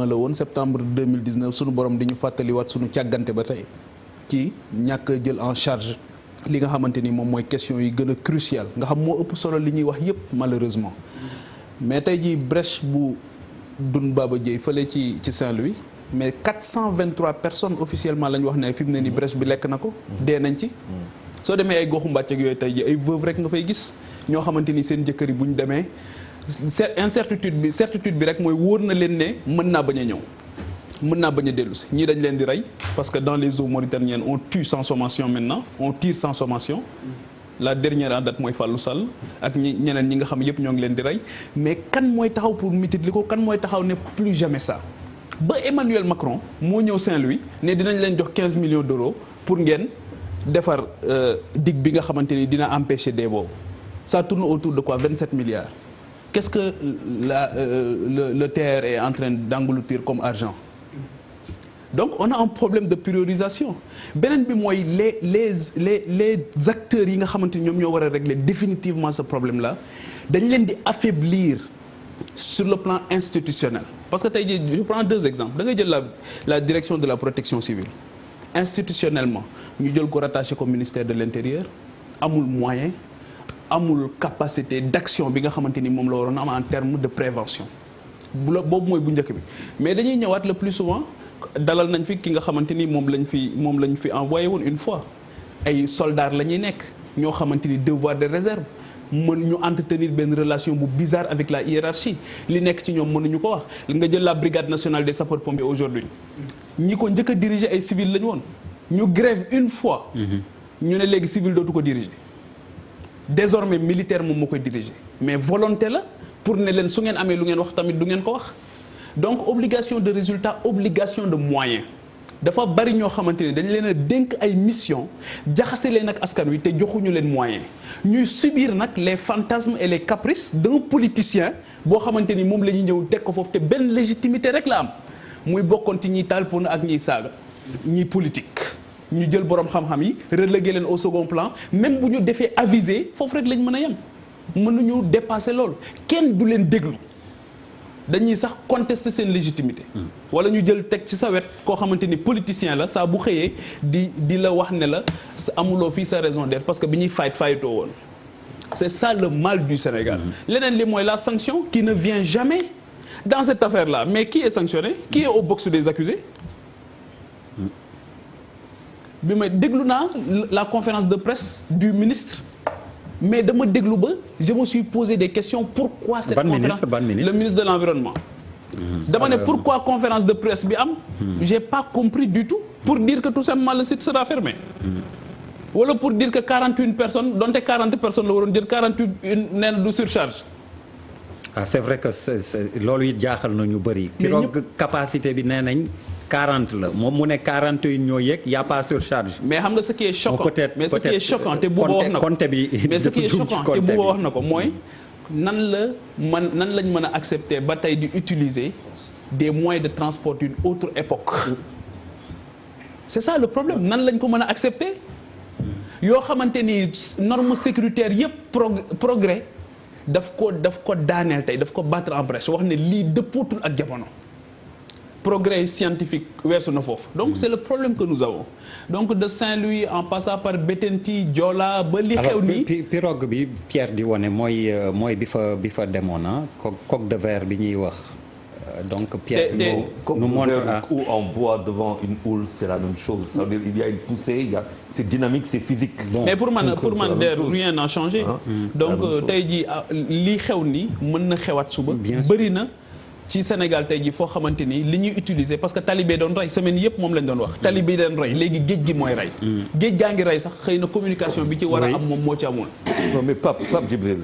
la woon septembre 2019 sunu borom di ñu fàttaliwaat sunu càggante ba tey ci ñàkk jël en charge li nga xamante ni moom mooy question yi gën a crucial nga xam moo ëpp solo li ñuy wax yépp malheureusement mais tey jii brèche bu Doudou Baba Dièye fële ci Saint-Louis mais 423 personnes officiellement la ñu wax ne fi mu ne ni brèche bi lekk na ko dee nañ ci soo demee ay goxu mbàcc ak yooyu tey ji ay veuve rek nga fay gis ñoo xamante ni seen jëkkër yi bu ñu demee certitude bi rek mooy wóor na leen ne mën naa bañ a ñëw mën naa bañ a dellu si ñii dañ leen di rey parce que dans les eaux mauritaniennes on tue sans sommation maintenant on tire sans sommation la dernière en date mooy Fallou Sall ak ñeneen ñi nga xam yëpp ñoo ngi leen di rey mais kan mooy taxaw pour mitit li ko kan mooy taxaw ne plus jamais ça ba Emmanuel Macron moo ñëw Saint-Louis ne dinañ leen jox 15 millions d'euros pour ngeen defar digue bi nga xamante ni dina empêcher dee boobu ça tourne autour de quoi 27 milliards qu'est-ce que le TER est en train d'engloutir comme argent donc on a un problème de priorisation beneen bi mooy les acteurs yi nga xamante ni ñoom ñoo war a régler définitivement ce problème là dañ leen di affaiblir sur le plan institutionnel parce que tey jii je prends deux exemples da ngay jël la direction de la protection civile institutionnellement ñu jël ko rattaché ko ministère de l'intérieur amul moyen amul capacité d'action bi nga xamante ni moom la waroon am en termes de prévention boobu mooy bu njëkk bi mais dañuy ñëwaat le plus souvent dalal nañ fi ki nga xamante ni moom lañ fi envoyé woon une fois ay soldats la ñuy nekk ñoo xamante ni devoir de réserve mën ñu entretenir benn relation bu bizarre avec la hiérarchie li nekk ci ñoom mënuñu ko wax nga jël la brigade nationale des sapeurs-pompiers aujourd'hui ñi ko njëkk a diriger ay civil lañu woon ñu grève une fois ñu ne léegi civil dootu ko diriger désormais militaire moom moo koy diriger mais volonté la pour ne leen su ngeen amee lu ngeen wax tamit du ngeen ko wax donc obligation de résultat obligation de moyens dafa bari ñoo xamante ne dañ leen a dénk ay mission jaxase leen ak askan wi te joxuñu leen moyen ñuy subir nag les fantasmes et les caprices d'un politicien boo xamante ni moom la ñuy ñëw teg ko foofu te benn légitimité rek la am muy bokkoon ci ñiy taal pour ak ñiy saaga ñiy politique ñu jël borom xam-xam yi relégué leen au second plan même bu ñu defee avisé foofu rek lañ mën a yem mënuñu dépasser loolu kenn du leen déglu dañuy sax contester seen légitimité wala ñu jël teg ci sa wet koo xamante ni politicien la saa bu xëyee di la wax ne la amuloo fii sa raison d'être parce que bi ñuy faytoo woon c'est ça le mal du Sénégal leneen li mooy la sanction qui ne vient jamais dans cette affaire là mais qui est sanctionné qui est au box des accusés bi may déglu naa la conférence de presse du ministre mais dama déglu ba je me suis posé des questions pourquoi cette conférence le ministre de l'environnement dama ne pourquoi conférence de presse bi am j'ai pas compris du tout pour dire que tout simplement le site sera fermé wala pour dire que 41 personnes donte 40 personnes la waroon jël 48 nee na du surcharge c'est vrai que loolu it jaaxal na ñu bëri pirogue capacité bi nee nañ 40 la moom mu ne 41 ñoo yëg y a pas surcharge. mais xam nga ce qui est choquant mais ce qui est choquant te Bouba wax na ko mais ce qui est choquant te Bouba wax na ko mooy nan lañ mën a accepter ba tey di utiliser des moyens de transport d'une autre époque c'est ça le problème nan lañ ko mën a accepter yoo xamante ni normes sécuritaires yëpp progrès daf ko daaneel tey daf ko battre en brèche wax ne lii dëppootul ak jamono. progrès scientifique weesu na foofu donc c'est le problème que nous avons donc de Saint-Louis en passant par Bettenty Joola ba li xew nii pirogue bi Pierre di wone mooy bi fa demoon na coque de verre bi ñuy wax donc Pierre nous montre ou en bois devant une houle c'est la même chose ça veut dire il y a une poussée c'est dynamique c'est physique mais pour man rien n'a changé donc tey jii li xew nii mën na xewaat suba bëri na ci Sénégal tey jii foo xamante ni li ñuy utiliser parce que talibé doon rey semaine yëpp moom lañ doon wax talibé doon rey léegi géej gi mooy rey géej gaa ngi rey sax xëy na communication bi ci war a am moom moo ci amul mais Pape Djibril